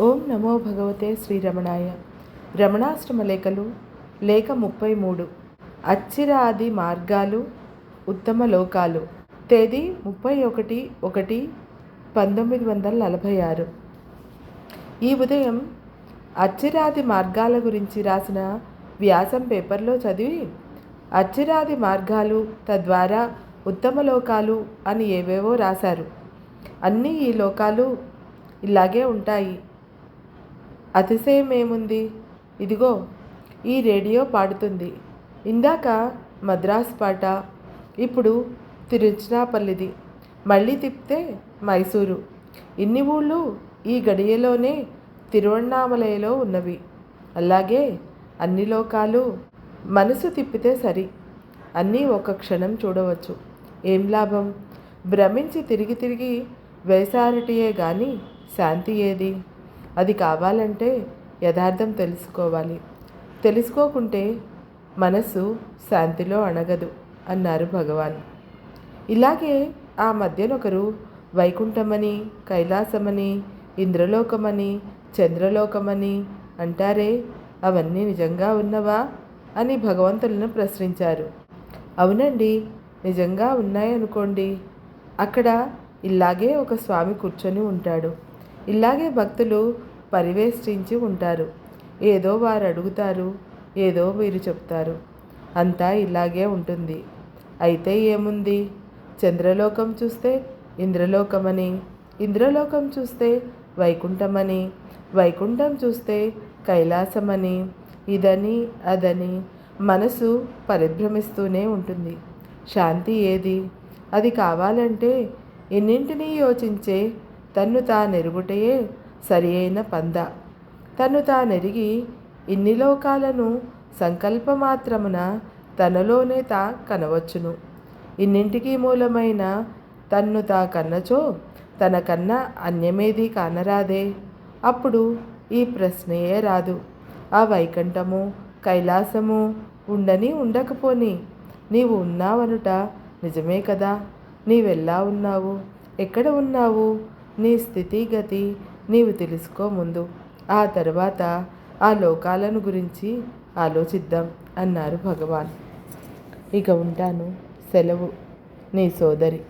ఓం నమో భగవతే శ్రీరమణాయ. రమణాష్టమ లేఖలు లేఖ 33. అచ్చిరాది మార్గాలు ఉత్తమ లోకాలు. తేదీ 31/1/1946. ఈ ఉదయం అచ్చిరాది మార్గాల గురించి రాసిన వ్యాసం పేపర్లో చదివి, అచ్చిరాది మార్గాలు తద్వారా ఉత్తమ లోకాలు అని ఏవేవో రాశారు. అన్నీ ఈ లోకాలు ఇలాగే ఉంటాయి. అతిశయం ఏముంది? ఇదిగో ఈ రేడియో పాడుతుంది. ఇందాక మద్రాసు పాట, ఇప్పుడు తిరుచినాపల్లిది, మళ్ళీ తిప్పితే మైసూరు. ఇన్ని ఊళ్ళు ఈ గడియలోనే తిరువణ్ణామలైలో ఉన్నవి. అలాగే అన్ని లోకాలు మనసు తిప్పితే సరి, అన్నీ ఒక క్షణం చూడవచ్చు. ఏం లాభం? భ్రమించి తిరిగి తిరిగి వేసారటియే గాని శాంతి ఏది? అది కావాలంటే యథార్థం తెలుసుకోవాలి. తెలుసుకోకుంటే మనసు శాంతిలో అణగదు అన్నారు భగవాన్. ఇలాగే ఆ మధ్యనొకరు వైకుంఠమని, కైలాసమని, ఇంద్రలోకమని, చంద్రలోకమని అంటారే, అవన్నీ నిజంగా ఉన్నవా అని భగవంతులను ప్రశ్నించారు. అవునండి, నిజంగా ఉన్నాయనుకోండి. అక్కడ ఇలాగే ఒక స్వామి కూర్చొని ఉంటాడు. ఇలాగే భక్తులు పరివేష్టించి ఉంటారు. ఏదో వారు అడుగుతారు, ఏదో వీరు చెప్తారు. అంతా ఇలాగే ఉంటుంది. అయితే ఏముంది? చంద్రలోకం చూస్తే ఇంద్రలోకమని, ఇంద్రలోకం చూస్తే వైకుంఠమని, వైకుంఠం చూస్తే కైలాసమని, ఇదని అదని మనసు పరిభ్రమిస్తూనే ఉంటుంది. శాంతి ఏది? అది కావాలంటే ఎన్నింటినీ యోచించే తన్ను తానెరుగుటయే సరి అయిన పంద. తను తానెరిగి ఇన్ని లోకాలను సంకల్పమాత్రమున తనలోనే తా కనవచ్చును. ఇన్నింటికీ మూలమైన తన్ను తా కన్నచో తనకన్నా అన్యమేది కానరాదే. అప్పుడు ఈ ప్రశ్నయే రాదు. ఆ వైకుంఠము, కైలాసము ఉండని ఉండకపోని నీవు ఉన్నావనుట నిజమే కదా. నీవెలా ఉన్నావు? ఎక్కడ ఉన్నావు? నీ స్థితిగతి నీవు తెలుసుకో ముందు. ఆ తర్వాత ఆ లోకాలను గురించి ఆలోచిద్దాం అన్నారు భగవాన్. ఇక ఉంటాను. సెలవు. నీ సోదరి.